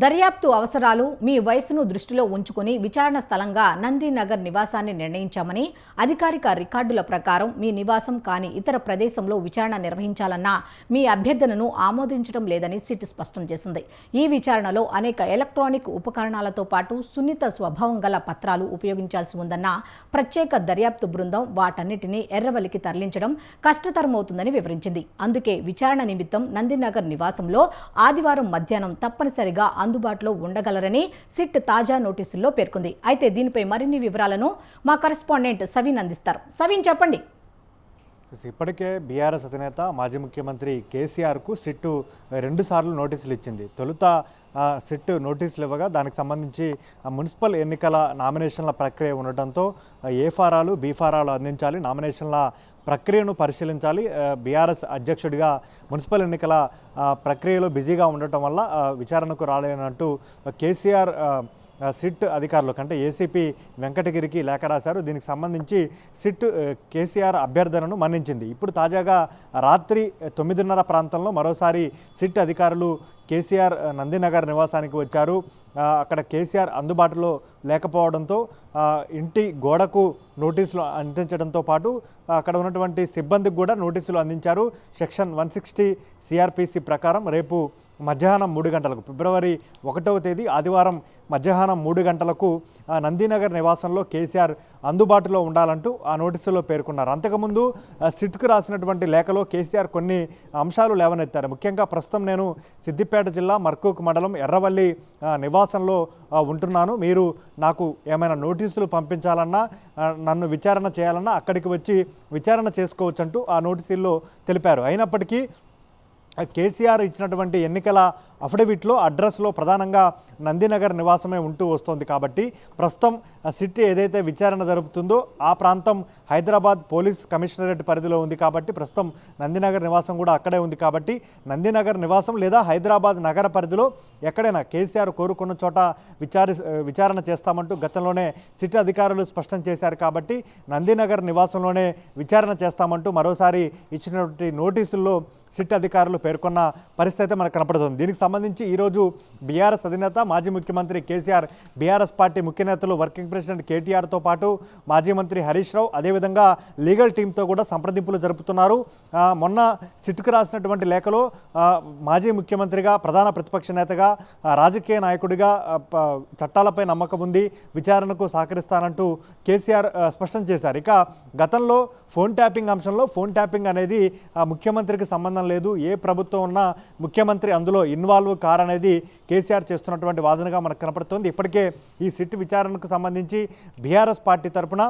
దర్యాప్తు అవసరాలు మీ వయసును దృష్టిలో ఉంచుకుని విచారణ స్థలంగా నందినగర్ నివాసాన్ని నిర్ణయించామని, అధికారిక రికార్డుల ప్రకారం మీ నివాసం కాని ఇతర ప్రదేశంలో విచారణ నిర్వహించాలన్న మీ అభ్యర్థనను ఆమోదించడం లేదని సిట్ స్పష్టం చేసింది. ఈ విచారణలో అనేక ఎలక్ట్రానిక్ ఉపకరణాలతో పాటు సున్నిత స్వభావం గల పత్రాలు ఉపయోగించాల్సి ఉందన్న ప్రత్యేక దర్యాప్తు బృందం వాటన్నిటినీ ఎర్రవల్లికి తరలించడం కష్టతరమవుతుందని వివరించింది. అందుకే విచారణ నిమిత్తం నందినగర్ నివాసంలో ఆదివారం మధ్యాహ్నం తప్పనిసరిగా అందుబాటులో ఉండగలరని సిట్ తాజా నోటీసుల్లో పేర్కొంది. అయితే దీనిపై మరిన్ని వివరాలను మా కరెస్పాండెంట్ సవీన్ అందిస్తారు. సవీన్, చెప్పండి. ఇప్పటికే బీఆర్ఎస్ అధినేత మాజీ ముఖ్యమంత్రి కేసీఆర్కు సిట్టు 2 సార్లు నోటీసులు ఇచ్చింది. తొలుత సిట్ నోటీసులు ఇవ్వగా దానికి సంబంధించి మున్సిపల్ ఎన్నికల నామినేషన్ల ప్రక్రియ ఉండటంతో ఏ ఫారాలు బి ఫారాలు అందించాలి, నామినేషన్ల ప్రక్రియను పరిశీలించాలి, బీఆర్ఎస్ అధ్యక్షుడిగా మున్సిపల్ ఎన్నికల ప్రక్రియలో బిజీగా ఉండటం వల్ల విచారణకు రాలేనట్టు కేసీఆర్ సిట్ అధికారులకు అంటే ఏసీపీ వెంకటగిరికి లేఖ రాశారు. దీనికి సంబంధించి సిట్ కేసీఆర్ అభ్యర్థనను మన్నించింది. ఇప్పుడు తాజాగా రాత్రి 9:30 ప్రాంతంలో మరోసారి సిట్ అధికారులు కేసీఆర్ నందినగర్ నివాసానికి వచ్చారు. అక్కడ కేసీఆర్ అందుబాటులో లేకపోవడంతో ఇంటి గోడకు నోటీసులు అందించడంతో పాటు అక్కడ ఉన్నటువంటి సిబ్బందికి కూడా నోటీసులు అందించారు. సెక్షన్ 160 సిఆర్పిసి ప్రకారం రేపు మధ్యాహ్నం 3 గంటలకు ఫిబ్రవరి 1వ తేదీ ఆదివారం మధ్యాహ్నం 3 గంటలకు నందినగర్ నివాసంలో కేసీఆర్ అందుబాటులో ఉండాలంటూ ఆ నోటీసులో పేర్కొన్నారు. అంతకుముందు సిట్కు రాసినటువంటి లేఖలో కేసీఆర్ కొన్ని అంశాలు లేవనెత్తారు. ముఖ్యంగా ప్రస్తుతం నేను సిద్దిపేట జిల్లా మర్కూక్ మండలం ఎర్రవల్లి నివాసంలో ఉంటున్నాను. మీరు నాకు ఏమైనా నోటీసులు పంపించాలన్నా, నన్ను విచారణ చేయాలన్నా అక్కడికి వచ్చి విచారణ చేసుకోవచ్చంటూ ఆ నోటీసుల్లో తెలిపారు. అయినప్పటికీ కేసీఆర్ ఇచ్చినటువంటి ఎన్నికల అఫిడవిట్లో అడ్రస్లో ప్రధానంగా నందినగర్ నివాసమే ఉంటూ వస్తుంది. కాబట్టి ప్రస్తుతం సిట్ ఏదైతే విచారణ జరుపుతుందో ఆ ప్రాంతం హైదరాబాద్ పోలీస్ కమిషనరేట్ పరిధిలో ఉంది. కాబట్టి ప్రస్తుతం నందినగర్ నివాసం కూడా అక్కడే ఉంది. కాబట్టి నందినగర్ నివాసం లేదా హైదరాబాద్ నగర పరిధిలో ఎక్కడైనా కేసీఆర్ కోరుకున్న చోట విచారణ చేస్తామంటూ గతంలోనే సిట్ అధికారులు స్పష్టం చేశారు. కాబట్టి నందినగర్ నివాసంలోనే విచారణ చేస్తామంటూ మరోసారి ఇచ్చినటువంటి నోటీసుల్లో సిట్ అధికారులు పేర్కొన్న పరిస్థితి మనకు కనపడుతుంది. దీనికి సంబంధించి ఈరోజు బీఆర్ఎస్ అధినేత మాజీ ముఖ్యమంత్రి కేసీఆర్, బీఆర్ఎస్ పార్టీ ముఖ్య నేతలు వర్కింగ్ ప్రెసిడెంట్ కేటీఆర్తో పాటు మాజీ మంత్రి హరీష్ రావు, అదేవిధంగా లీగల్ టీంతో కూడా సంప్రదింపులు జరుపుతున్నారు. మొన్న సిట్కు రాసినటువంటి లేఖలో మాజీ ముఖ్యమంత్రిగా, ప్రధాన ప్రతిపక్ష నేతగా, రాజకీయ నాయకుడిగా చట్టాలపై నమ్మకం ఉంది, విచారణకు సహకరిస్తానంటూ కేసీఆర్ స్పష్టం చేశారు. ఇక గతంలో ఫోన్ ట్యాపింగ్ అంశంలో ఫోన్ ట్యాపింగ్ అనేది ముఖ్యమంత్రికి సంబంధం లేదు, ఏ ప్రభుత్వం ఉన్నా ముఖ్యమంత్రి అందులో ఇన్వాల్వ్ కారనేది కేసీఆర్ చేస్తున్నటువంటి వాదనగా మనకు కనపడుతోంది. ఇప్పటికే ఈ సిట్ విచారణకు సంబంధించి బీఆర్ఎస్ పార్టీ తరఫున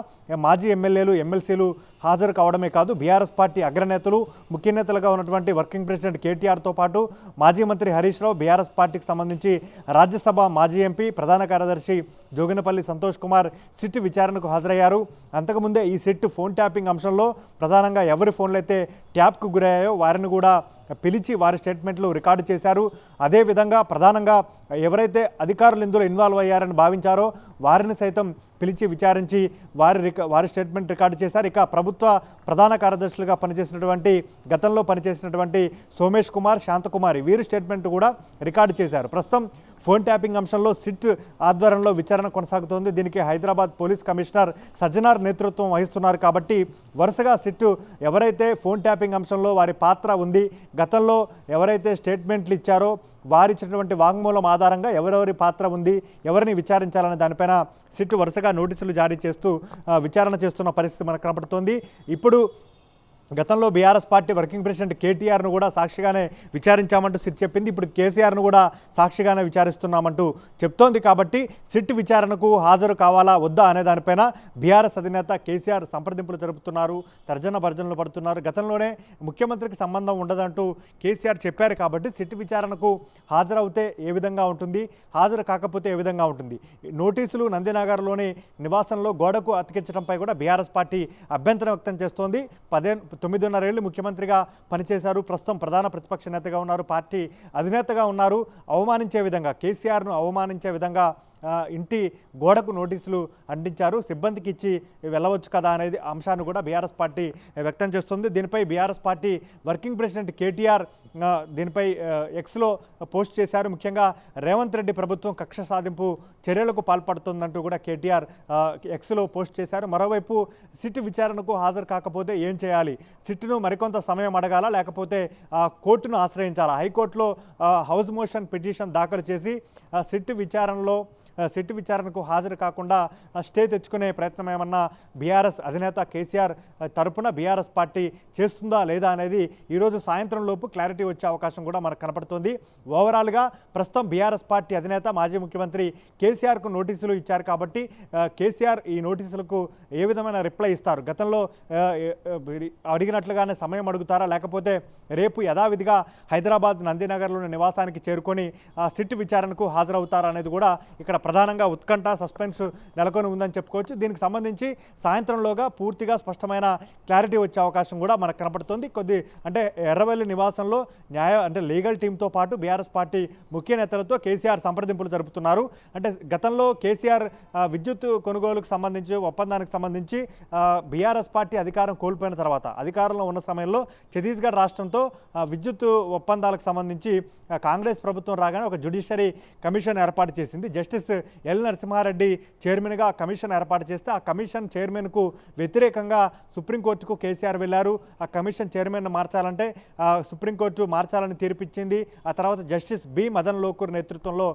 మాజీ ఎమ్మెల్యేలు, ఎమ్మెల్సీలు హాజరు కావడమే కాదు, బీఆర్ఎస్ పార్టీ అగ్రనేతలు, ముఖ్య నేతలుగా ఉన్నటువంటి వర్కింగ్ ప్రెసిడెంట్ కేటీఆర్తో పాటు మాజీ మంత్రి హరీష్ రావు, బీఆర్ఎస్ పార్టీకి సంబంధించి రాజ్యసభ మాజీ ఎంపీ, ప్రధాన కార్యదర్శి జోగినపల్లి సంతోష్ కుమార్ సిట్ విచారణకు హాజరయ్యారు. అంతకుముందే ఈ సిట్ ఫోన్ ట్యాపింగ్ అంశంలో ప్రధానంగా ఎవరి ఫోన్లు అయితే ట్యాప్కు గురయ్యాయో వారిని కూడా పిలిచి వారి స్టేట్మెంట్లు రికార్డు చేశారు. అదేవిధంగా ప్రధానంగా ఎవరైతే అధికారులు ఇందులో ఇన్వాల్వ్ అయ్యారని భావించారో వారిని సైతం పిలిచి విచారించి వారి స్టేట్మెంట్ రికార్డు చేశారు. ఇక ప్రభుత్వ ప్రధాన కార్యదర్శులుగా పనిచేసినటువంటి, గతంలో పనిచేసినటువంటి సోమేష్ కుమార్, శాంతకుమారి వీరి స్టేట్మెంట్ కూడా రికార్డు చేశారు. ప్రస్తుతం ఫోన్ ట్యాపింగ్ అంశంలో సిట్ ఆధ్వర్యంలో విచారణ కొనసాగుతోంది. దీనికి హైదరాబాద్ పోలీస్ కమిషనర్ సజ్జనార్ నేతృత్వం వహిస్తున్నారు. కాబట్టి వరుసగా సిట్ ఎవరైతే ఫోన్ ట్యాపింగ్ అంశంలో వారి పాత్ర ఉంది, గతంలో ఎవరైతే స్టేట్మెంట్లు ఇచ్చారో వారిచ్చినటువంటి వాంగ్మూలం ఆధారంగా ఎవరెవరి పాత్ర ఉంది, ఎవరిని విచారించాలనే దానిపైన సిట్ వరుసగా నోటీసులు జారీ చేస్తూ విచారణ చేస్తున్న పరిస్థితి మనకు కనపడుతోంది. ఇప్పుడు గతంలో బీఆర్ఎస్ పార్టీ వర్కింగ్ ప్రెసిడెంట్ కేటీఆర్ను కూడా సాక్షిగానే విచారించామంటూ సిట్ చెప్పింది. ఇప్పుడు కేసీఆర్ను కూడా సాక్షిగానే విచారిస్తున్నామంటూ చెప్తోంది. కాబట్టి సిట్ విచారణకు హాజరు కావాలా వద్దా అనే దానిపైన బీఆర్ఎస్ అధినేత కేసీఆర్ సంప్రదింపులు జరుపుతున్నారు, తర్జన భర్జనలు పడుతున్నారు. గతంలోనే ముఖ్యమంత్రికి సంబంధం ఉండదంటూ కేసీఆర్ చెప్పారు. కాబట్టి సిట్ విచారణకు హాజరవుతే ఏ విధంగా ఉంటుంది, హాజరు కాకపోతే ఏ విధంగా ఉంటుంది, నోటీసులు నందినగర్లోని నివాసంలో గోడకు అతికించడంపై కూడా బీఆర్ఎస్ పార్టీ అభ్యంతరం వ్యక్తం చేస్తోంది. 9.5 ఏళ్ళు ముఖ్యమంత్రిగా పనిచేశారు, ప్రస్తుతం ప్రధాన ప్రతిపక్ష నేతగా ఉన్నారు, పార్టీ అధినేతగా ఉన్నారు. అవమానించే విధంగా, కేసీఆర్ను అవమానించే విధంగా ఇంటి గోడకు నోటీసులు అంటించారు, సిబ్బందికి ఇచ్చి వెళ్ళవచ్చు కదా అనేది అంశాన్ని కూడా బీఆర్ఎస్ పార్టీ వ్యక్తం చేస్తుంది. దీనిపై BRS party working president KTR దీనిపై ఎక్స్లో పోస్ట్ చేశారు. ముఖ్యంగా రేవంత్ రెడ్డి ప్రభుత్వం కక్ష సాధింపు చర్యలకు పాల్పడుతుందంటూ కూడా కేటీఆర్ ఎక్స్లో పోస్ట్ చేశారు. మరోవైపు సిట్ విచారణకు హాజరు కాకపోతే ఏం చేయాలి, సిట్ను మరికొంత సమయం అడగాలా లేకపోతే కోర్టును ఆశ్రయించాలా, హైకోర్టులో హౌస్ మోషన్ పిటిషన్ దాఖలు చేసి సిట్ విచారణకు హాజరు కాకుండా స్టే తెచ్చుకునే ప్రయత్నం ఏమన్నా బీఆర్ఎస్ అధినేత కేసీఆర్ తరపున బీఆర్ఎస్ పార్టీ చేస్తుందా లేదా అనేది ఈరోజు సాయంత్రం లోపు క్లారిటీ వచ్చే అవకాశం కూడా మనకు కనపడుతుంది. ఓవరాల్గా ప్రస్తుతం బీఆర్ఎస్ పార్టీ అధినేత మాజీ ముఖ్యమంత్రి కేసీఆర్కు నోటీసులు ఇచ్చారు కాబట్టి కేసీఆర్ ఈ నోటీసులకు ఏ విధమైన రిప్లై ఇస్తారు, గతంలో అడిగినట్లుగానే సమయం అడుగుతారా లేకపోతే రేపు యథావిధిగా హైదరాబాద్ నందినగర్లోని నివాసానికి చేరుకొని సిట్ విచారణకు హాజరవుతారా అనేది కూడా ఇక్కడ ప్రధానంగా ఉత్కంఠ సస్పెన్స్ నెలకొని ఉందని చెప్పుకోవచ్చు. దీనికి సంబంధించి సాయంత్రంలోగా పూర్తిగా స్పష్టమైన క్లారిటీ వచ్చే అవకాశం కూడా మనకు కనపడుతుంది. అంటే ఎర్రవెల్లి నివాసంలో లీగల్ టీంతో పాటు బీఆర్ఎస్ పార్టీ ముఖ్య నేతలతో కేసీఆర్ సంప్రదింపులు జరుపుతున్నారు. అంటే గతంలో కేసీఆర్ విద్యుత్ కొనుగోలుకు సంబంధించి ఒప్పందానికి సంబంధించి బీఆర్ఎస్ పార్టీ అధికారం కోల్పోయిన తర్వాత అధికారంలో ఉన్న సమయంలో ఛత్తీస్గఢ్ రాష్ట్రంతో విద్యుత్ ఒప్పందాలకు సంబంధించి కాంగ్రెస్ ప్రభుత్వం రాగానే ఒక జ్యుడిషియరీ కమిషన్ ఏర్పాటు చేసింది. జస్టిస్ ఎల్ నరసింహారెడ్డి చైర్మన్గా కమిషన్ ఏర్పాటు చేస్తే ఆ కమిషన్ చైర్మన్కు వ్యతిరేకంగా సుప్రీంకోర్టుకు కేసీఆర్ వెళ్లారు. ఆ కమిషన్ చైర్మన్ మార్చాలంటే సుప్రీంకోర్టు మార్చాలని తీర్పిచ్చింది. ఆ తర్వాత జస్టిస్ బి మదన్ లోకూర్ నేతృత్వంలో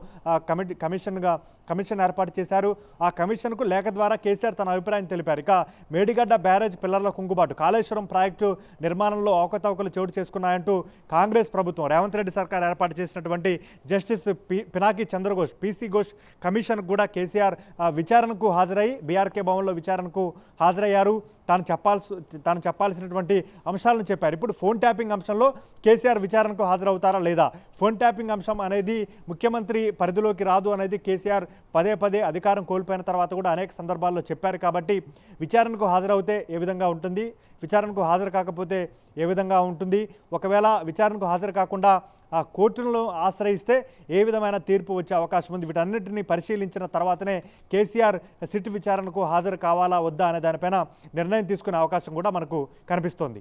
కమిషన్ ఏర్పాటు చేశారు. ఆ కమిషన్కు లేఖ ద్వారా కేసీఆర్ తన అభిప్రాయం తెలిపారు. ఇక మేడిగడ్డ బ్యారేజ్ పిల్లర్ల కుంగుబాటు, కాళేశ్వరం ప్రాజెక్టు నిర్మాణంలో అవకతవకలు చోటు చేసుకున్నాయంటూ కాంగ్రెస్ ప్రభుత్వం రేవంత్ రెడ్డి సర్కార్ ఏర్పాటు చేసినటువంటి justice Pinaki Chandra Ghose PC Ghosh commission కూడా కేసీఆర్ విచారణకు హాజరై బీఆర్కే భవన్లో విచారణకు హాజరయ్యారు. తాను చెప్పాల్సినటువంటి అంశాలను చెప్పారు. ఇప్పుడు ఫోన్ ట్యాపింగ్ అంశంలో కేసీఆర్ విచారణకు హాజరవుతారా లేదా, ఫోన్ ట్యాపింగ్ అంశం అనేది ముఖ్యమంత్రి పరిధిలోకి రాదు అనేది కేసీఆర్ పదే అధికారం కోల్పోయిన తర్వాత కూడా అనేక సందర్భాల్లో చెప్పారు. కాబట్టి విచారణకు హాజరవుతే ఏ విధంగా ఉంటుంది, విచారణకు హాజరు కాకపోతే ఏ విధంగా ఉంటుంది, ఒకవేళ విచారణకు హాజరు కాకుండా ఆ కోర్టులను ఆశ్రయిస్తే ఏ విధమైన తీర్పు వచ్చే అవకాశం ఉంది, వీటన్నిటిని పరిశీలించిన తర్వాతనే కేసీఆర్ సిట్ విచారణకు హాజరు కావాలా వద్దా అనే దానిపైన నిర్ణయం తీసుకునే అవకాశం కూడా మనకు కనిపిస్తోంది.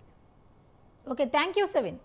Okay, thank you సెవిన్.